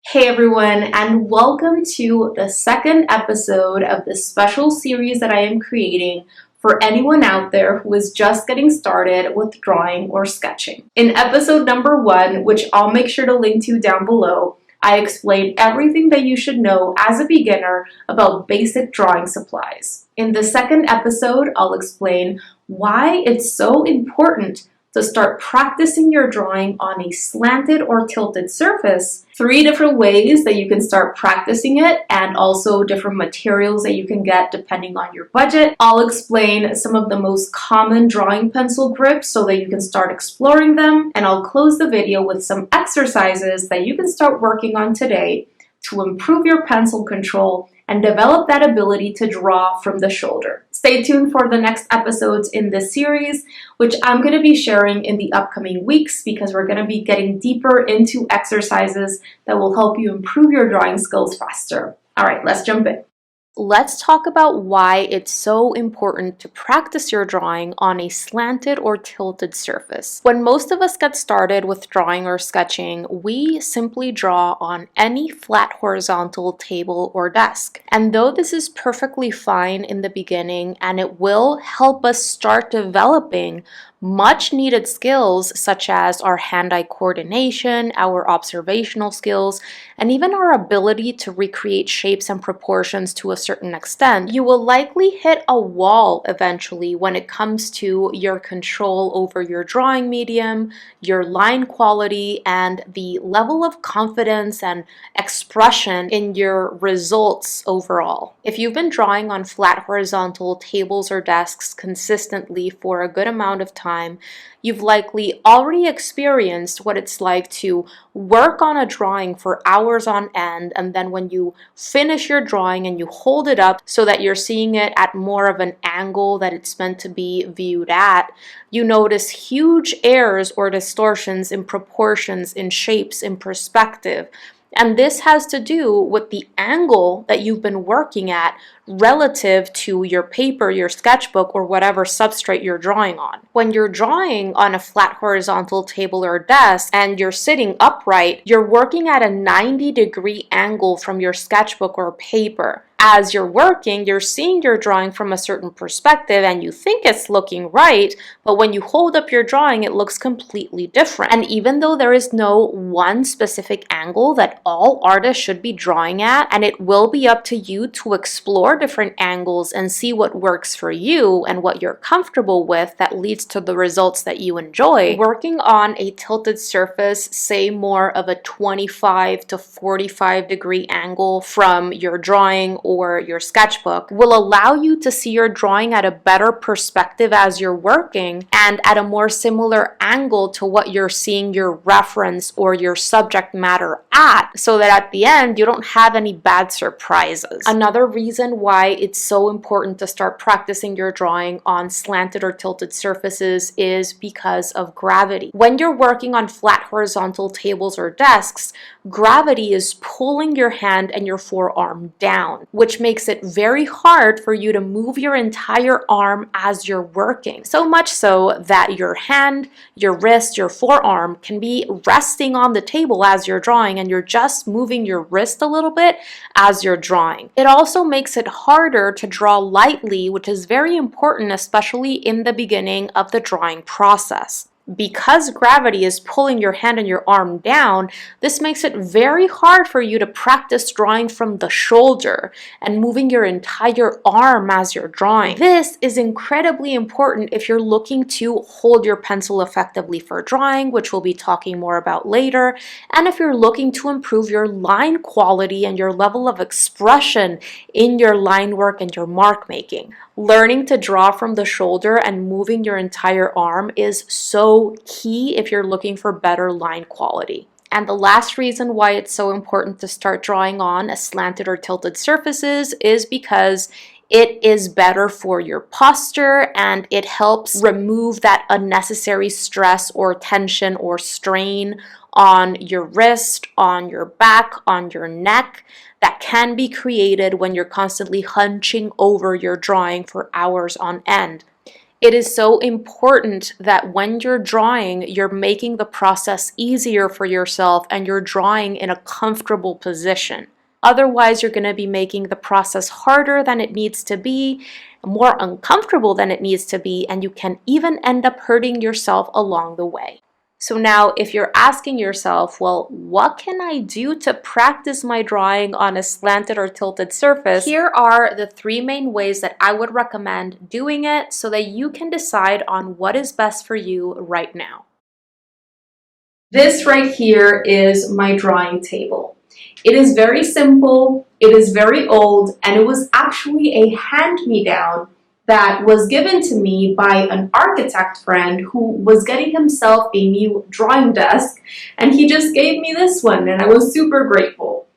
Hey everyone, and welcome to the second episode of this special series that I am creating for anyone out there who is just getting started with drawing or sketching. In episode number 1, which I'll make sure to link to down below, I explained everything that you should know as a beginner about basic drawing supplies. In the second episode, I'll explain why it's so important to start practicing your drawing on a slanted or tilted surface, 3 different ways that you can start practicing it, and also different materials that you can get depending on your budget. I'll explain some of the most common drawing pencil grips so that you can start exploring them, and I'll close the video with some exercises that you can start working on today to improve your pencil control and develop that ability to draw from the shoulder. Stay tuned for the next episodes in this series, which I'm going to be sharing in the upcoming weeks because we're going to be getting deeper into exercises that will help you improve your drawing skills faster. All right, let's jump in. Let's talk about why it's so important to practice your drawing on a slanted or tilted surface. When most of us get started with drawing or sketching, we simply draw on any flat horizontal table or desk. And though this is perfectly fine in the beginning and it will help us start developing much needed skills such as our hand-eye coordination, our observational skills, and even our ability to recreate shapes and proportions to a certain extent, you will likely hit a wall eventually when it comes to your control over your drawing medium, your line quality, and the level of confidence and expression in your results overall. If you've been drawing on flat horizontal tables or desks consistently for a good amount of time, you've likely already experienced what it's like to work on a drawing for hours on end, and then when you finish your drawing and you hold it up so that you're seeing it at more of an angle that it's meant to be viewed at, you notice huge errors or distortions in proportions, in shapes, in perspective. And this has to do with the angle that you've been working at relative to your paper, your sketchbook, or whatever substrate you're drawing on. When you're drawing on a flat horizontal table or desk and you're sitting upright, you're working at a 90-degree angle from your sketchbook or paper. As you're working, you're seeing your drawing from a certain perspective and you think it's looking right, but when you hold up your drawing, it looks completely different. And even though there is no one specific angle that all artists should be drawing at, and it will be up to you to explore different angles and see what works for you and what you're comfortable with that leads to the results that you enjoy, working on a tilted surface, say more of a 25 to 45 degree angle from your drawing or your sketchbook, will allow you to see your drawing at a better perspective as you're working and at a more similar angle to what you're seeing your reference or your subject matter at, so that at the end you don't have any bad surprises. Another reason why it's so important to start practicing your drawing on slanted or tilted surfaces is because of gravity. When you're working on flat horizontal tables or desks, gravity is pulling your hand and your forearm down, which makes it very hard for you to move your entire arm as you're working. So much so that your hand, your wrist, your forearm can be resting on the table as you're drawing and you're just moving your wrist a little bit as you're drawing. It also makes it harder to draw lightly, which is very important, especially in the beginning of the drawing process. Because gravity is pulling your hand and your arm down, this makes it very hard for you to practice drawing from the shoulder and moving your entire arm as you're drawing. This is incredibly important if you're looking to hold your pencil effectively for drawing, which we'll be talking more about later, and if you're looking to improve your line quality and your level of expression in your line work and your mark making. Learning to draw from the shoulder and moving your entire arm is so key if you're looking for better line quality. And the last reason why it's so important to start drawing on slanted or tilted surfaces is because it is better for your posture and it helps remove that unnecessary stress or tension or strain on your wrist, on your back, on your neck that can be created when you're constantly hunching over your drawing for hours on end. It is so important that when you're drawing, you're making the process easier for yourself and you're drawing in a comfortable position. Otherwise, you're going to be making the process harder than it needs to be, more uncomfortable than it needs to be, and you can even end up hurting yourself along the way. So now if you're asking yourself, well, what can I do to practice my drawing on a slanted or tilted surface? Here are the 3 main ways that I would recommend doing it so that you can decide on what is best for you right now. This right here is my drawing table. It is very simple, it is very old, and it was actually a hand-me-down that was given to me by an architect friend who was getting himself a new drawing desk, and he just gave me this one, and I was super grateful.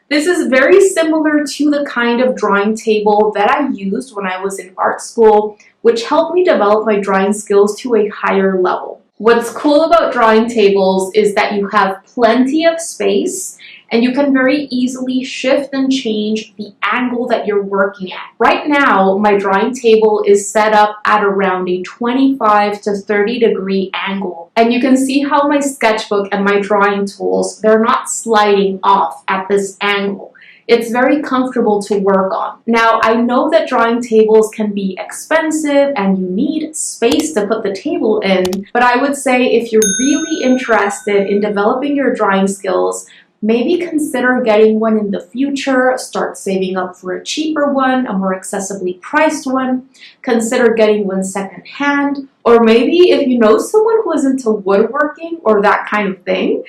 This is very similar to the kind of drawing table that I used when I was in art school, which helped me develop my drawing skills to a higher level. What's cool about drawing tables is that you have plenty of space and you can very easily shift and change the angle that you're working at. Right now, my drawing table is set up at around a 25 to 30 degree angle. And you can see how my sketchbook and my drawing tools, they're not sliding off at this angle. It's very comfortable to work on. Now, I know that drawing tables can be expensive and you need space to put the table in, but I would say if you're really interested in developing your drawing skills, maybe consider getting one in the future, start saving up for a cheaper one, a more accessibly priced one, consider getting one secondhand, or maybe if you know someone who is into woodworking or that kind of thing,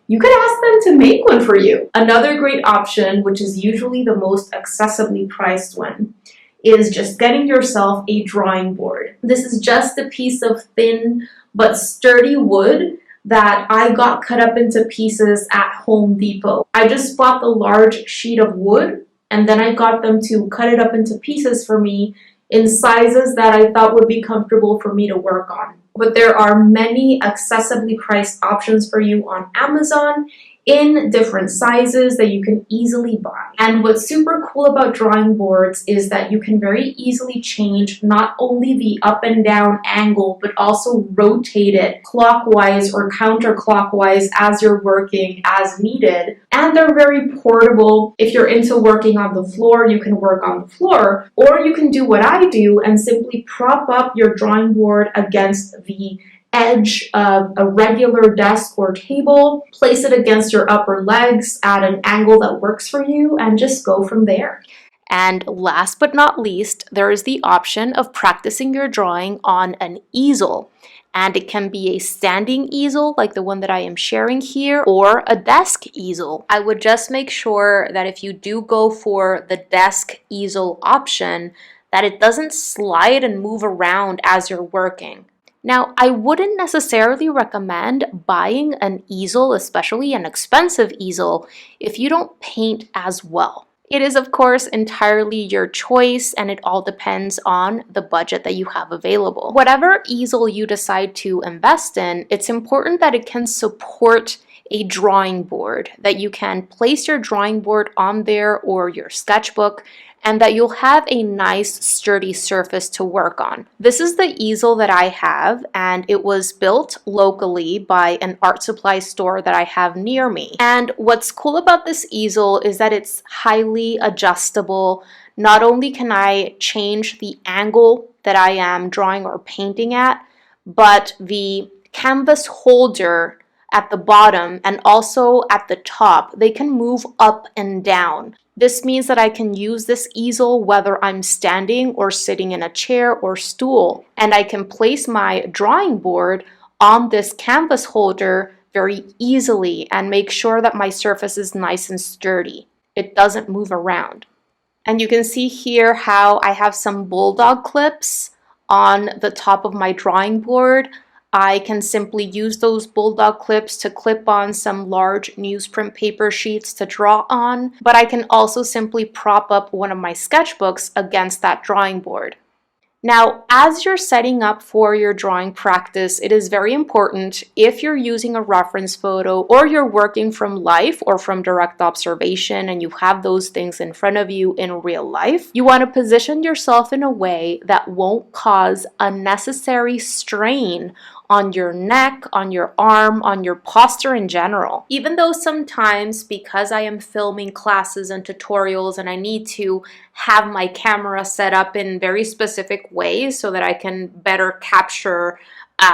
you could ask them to make one for you. Another great option, which is usually the most accessibly priced one, is just getting yourself a drawing board. This is just a piece of thin but sturdy wood that I got cut up into pieces at Home Depot. I just bought the large sheet of wood and then I got them to cut it up into pieces for me in sizes that I thought would be comfortable for me to work on. But there are many accessibly priced options for you on Amazon in different sizes that you can easily buy. And what's super cool about drawing boards is that you can very easily change not only the up and down angle, but also rotate it clockwise or counterclockwise as you're working as needed. And they're very portable. If you're into working on the floor, you can work on the floor, or you can do what I do and simply prop up your drawing board against the edge of a regular desk or table, place it against your upper legs at an angle that works for you, and just go from there. And last but not least, there is the option of practicing your drawing on an easel. And it can be a standing easel like the one that I am sharing here, or a desk easel. I would just make sure that if you do go for the desk easel option, that it doesn't slide and move around as you're working. Now, I wouldn't necessarily recommend buying an easel, especially an expensive easel, if you don't paint as well. It is, of course, entirely your choice, and it all depends on the budget that you have available. Whatever easel you decide to invest in, it's important that it can support a drawing board, that you can place your drawing board on there or your sketchbook, and that you'll have a nice sturdy surface to work on. This is the easel that I have, and it was built locally by an art supply store that I have near me. And what's cool about this easel is that it's highly adjustable. Not only can I change the angle that I am drawing or painting at, but the canvas holder at the bottom and also at the top, they can move up and down. This means that I can use this easel whether I'm standing or sitting in a chair or stool, and I can place my drawing board on this canvas holder very easily and make sure that my surface is nice and sturdy. It doesn't move around. And you can see here how I have some bulldog clips on the top of my drawing board. I can simply use those bulldog clips to clip on some large newsprint paper sheets to draw on, but I can also simply prop up one of my sketchbooks against that drawing board. Now, as you're setting up for your drawing practice, it is very important, if you're using a reference photo or you're working from life or from direct observation and you have those things in front of you in real life, you want to position yourself in a way that won't cause unnecessary strain on your neck, on your arm, on your posture in general. Even though sometimes, because I am filming classes and tutorials and I need to have my camera set up in very specific ways so that I can better capture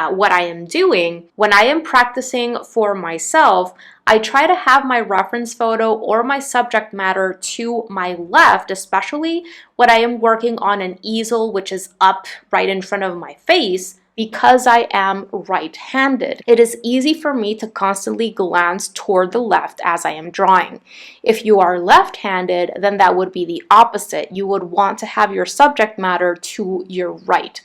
what I am doing, when I am practicing for myself, I try to have my reference photo or my subject matter to my left, especially when I am working on an easel which is up right in front of my face. Because I am right-handed, it is easy for me to constantly glance toward the left as I am drawing. If you are left-handed, then that would be the opposite. You would want to have your subject matter to your right.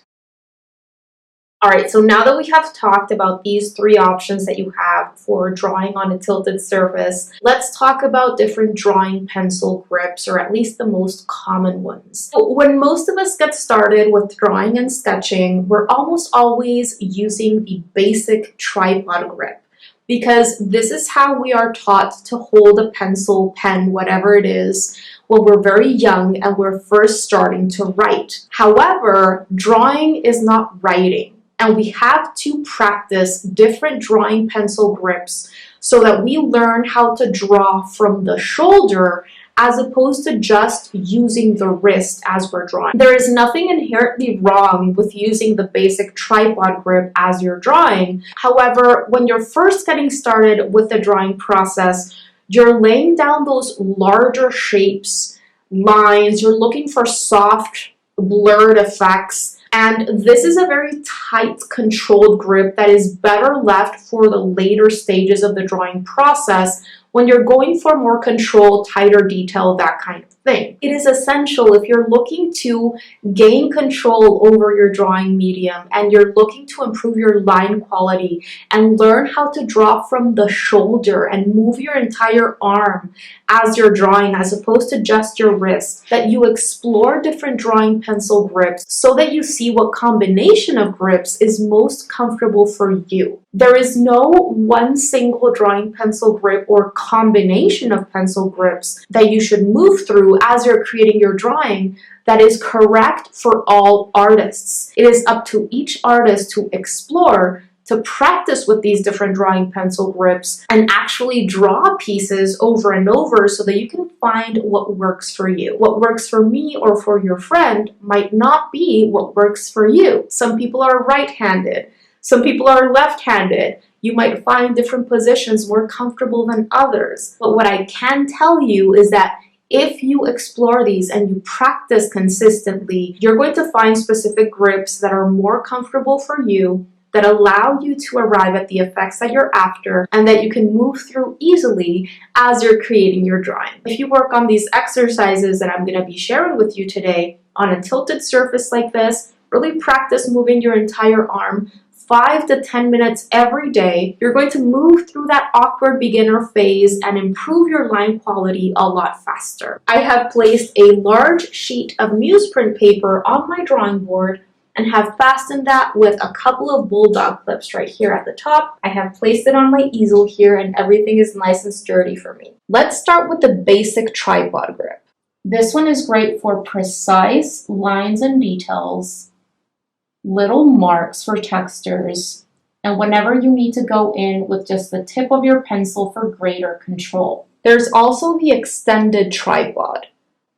All right, so now that we have talked about these three options that you have for drawing on a tilted surface, let's talk about different drawing pencil grips, or at least the most common ones. So when most of us get started with drawing and sketching, we're almost always using the basic tripod grip, because this is how we are taught to hold a pencil, pen, whatever it is, when we're very young and we're first starting to write. However, drawing is not writing. And we have to practice different drawing pencil grips so that we learn how to draw from the shoulder as opposed to just using the wrist as we're drawing. There is nothing inherently wrong with using the basic tripod grip as you're drawing. However, when you're first getting started with the drawing process, you're laying down those larger shapes, lines, you're looking for soft, blurred effects. And this is a very tight, controlled grip that is better left for the later stages of the drawing process when you're going for more control, tighter detail, that kind of thing. It is essential if you're looking to gain control over your drawing medium and you're looking to improve your line quality and learn how to draw from the shoulder and move your entire arm as you're drawing as opposed to just your wrist, that you explore different drawing pencil grips so that you see what combination of grips is most comfortable for you. There is no one single drawing pencil grip or combination of pencil grips that you should move through as you're creating your drawing that is correct for all artists. It is up to each artist to explore, to practice with these different drawing pencil grips and actually draw pieces over and over so that you can find what works for you. What works for me or for your friend might not be what works for you. Some people are right-handed. Some people are left-handed. You might find different positions more comfortable than others. But what I can tell you is that if you explore these and you practice consistently, you're going to find specific grips that are more comfortable for you, that allow you to arrive at the effects that you're after and that you can move through easily as you're creating your drawing. If you work on these exercises that I'm going to be sharing with you today on a tilted surface like this, really practice moving your entire arm 5 to 10 minutes every day, you're going to move through that awkward beginner phase and improve your line quality a lot faster. I have placed a large sheet of newsprint paper on my drawing board and have fastened that with a couple of bulldog clips right here at the top. I have placed it on my easel here and everything is nice and sturdy for me. Let's start with the basic tripod grip. This one is great for precise lines and details, little marks for textures, and whenever you need to go in with just the tip of your pencil for greater control. There's also the extended tripod,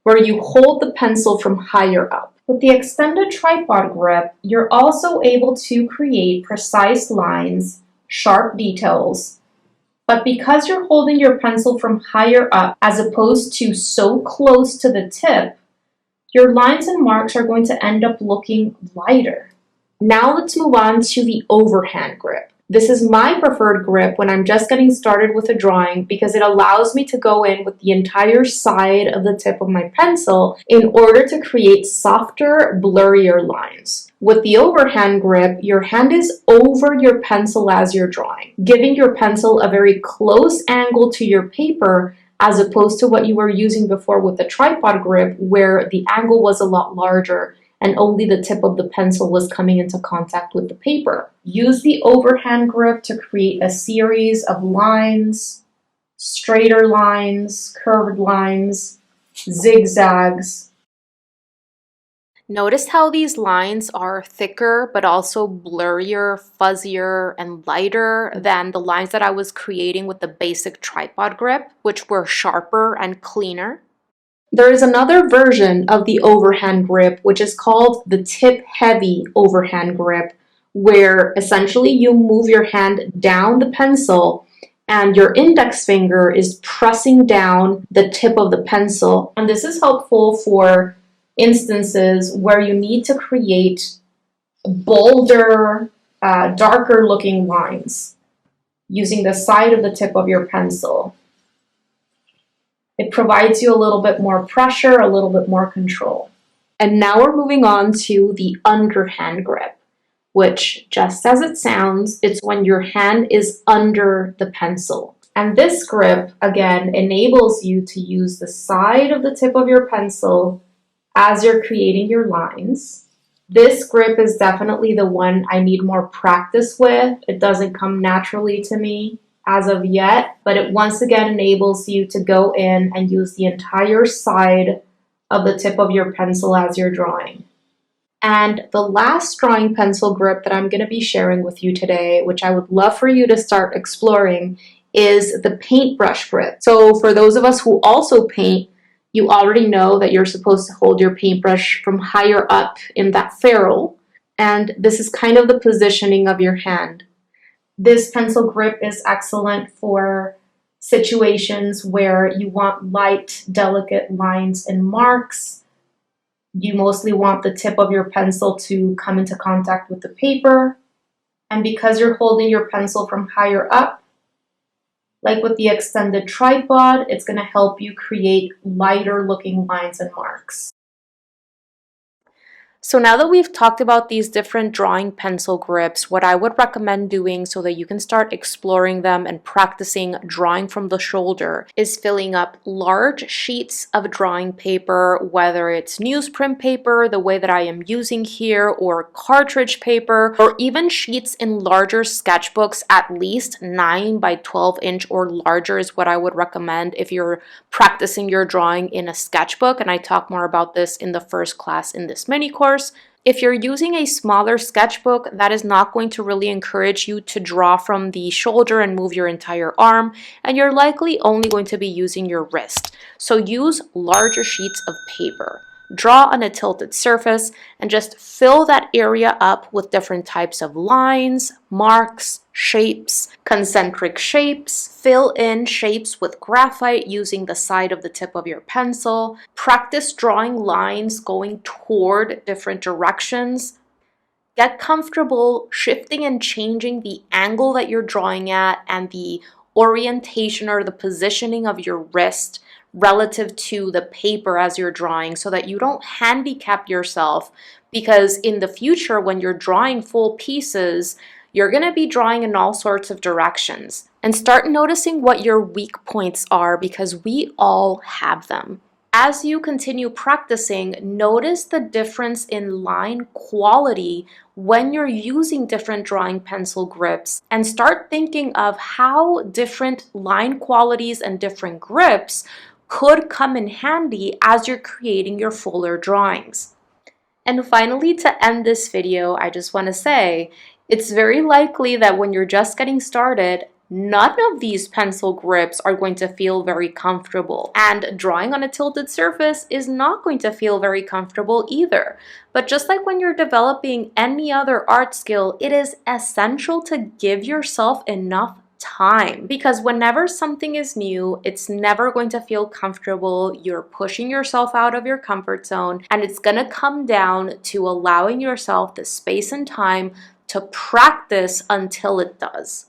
where you hold the pencil from higher up. With the extended tripod grip, you're also able to create precise lines, sharp details, but because you're holding your pencil from higher up as opposed to so close to the tip, your lines and marks are going to end up looking lighter. Now let's move on to the overhand grip. This is my preferred grip when I'm just getting started with a drawing because it allows me to go in with the entire side of the tip of my pencil in order to create softer, blurrier lines. With the overhand grip, your hand is over your pencil as you're drawing, giving your pencil a very close angle to your paper as opposed to what you were using before with the tripod grip where the angle was a lot larger and only the tip of the pencil was coming into contact with the paper. Use the overhand grip to create a series of lines, straighter lines, curved lines, zigzags. Notice how these lines are thicker but also blurrier, fuzzier, and lighter than the lines that I was creating with the basic tripod grip, which were sharper and cleaner. There is another version of the overhand grip, which is called the tip-heavy overhand grip, where essentially you move your hand down the pencil and your index finger is pressing down the tip of the pencil. And this is helpful for instances where you need to create bolder, darker looking lines using the side of the tip of your pencil. It provides you a little bit more pressure, a little bit more control. And now we're moving on to the underhand grip, which, just as it sounds, it's when your hand is under the pencil. And this grip, again, enables you to use the side of the tip of your pencil as you're creating your lines. This grip is definitely the one I need more practice with. It doesn't come naturally to me as of yet, but it once again enables you to go in and use the entire side of the tip of your pencil as you're drawing. And the last drawing pencil grip that I'm going to be sharing with you today, which I would love for you to start exploring, is the paintbrush grip. So for those of us who also paint, you already know that you're supposed to hold your paintbrush from higher up in that ferrule, and this is kind of the positioning of your hand. This pencil grip is excellent for situations where you want light, delicate lines and marks. You mostly want the tip of your pencil to come into contact with the paper. And because you're holding your pencil from higher up, like with the extended tripod, it's going to help you create lighter looking lines and marks. So now that we've talked about these different drawing pencil grips, what I would recommend doing so that you can start exploring them and practicing drawing from the shoulder is filling up large sheets of drawing paper, whether it's newsprint paper, the way that I am using here, or cartridge paper, or even sheets in larger sketchbooks, at least 9 by 12 inch or larger is what I would recommend if you're practicing your drawing in a sketchbook, and I talk more about this in the first class in this mini course. If you're using a smaller sketchbook, that is not going to really encourage you to draw from the shoulder and move your entire arm, and you're likely only going to be using your wrist. So use larger sheets of paper. Draw on a tilted surface and just fill that area up with different types of lines, marks, shapes, concentric shapes. Fill in shapes with graphite using the side of the tip of your pencil. Practice drawing lines going toward different directions. Get comfortable shifting and changing the angle that you're drawing at and the orientation or the positioning of your wrist relative to the paper as you're drawing so that you don't handicap yourself, because in the future when you're drawing full pieces, you're going to be drawing in all sorts of directions. And start noticing what your weak points are, because we all have them. As you continue practicing, notice the difference in line quality when you're using different drawing pencil grips, and start thinking of how different line qualities and different grips could come in handy as you're creating your fuller drawings. And finally, to end this video, I just want to say, it's very likely that when you're just getting started, none of these pencil grips are going to feel very comfortable, and drawing on a tilted surface is not going to feel very comfortable either. But just like when you're developing any other art skill, it is essential to give yourself enough time, because whenever something is new, it's never going to feel comfortable. You're pushing yourself out of your comfort zone, and it's going to come down to allowing yourself the space and time to practice until it does.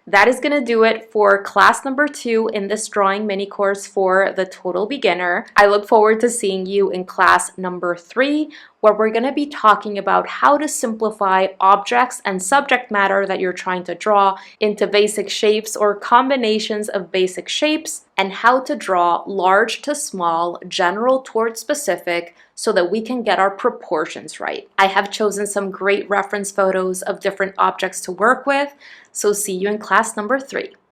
That is going to do it for class number 2 in this drawing mini course for the total beginner. I look forward to seeing you in class number 3, where we're going to be talking about how to simplify objects and subject matter that you're trying to draw into basic shapes or combinations of basic shapes, and how to draw large to small, general towards specific, so that we can get our proportions right. I have chosen some great reference photos of different objects to work with, so see you in class number 3.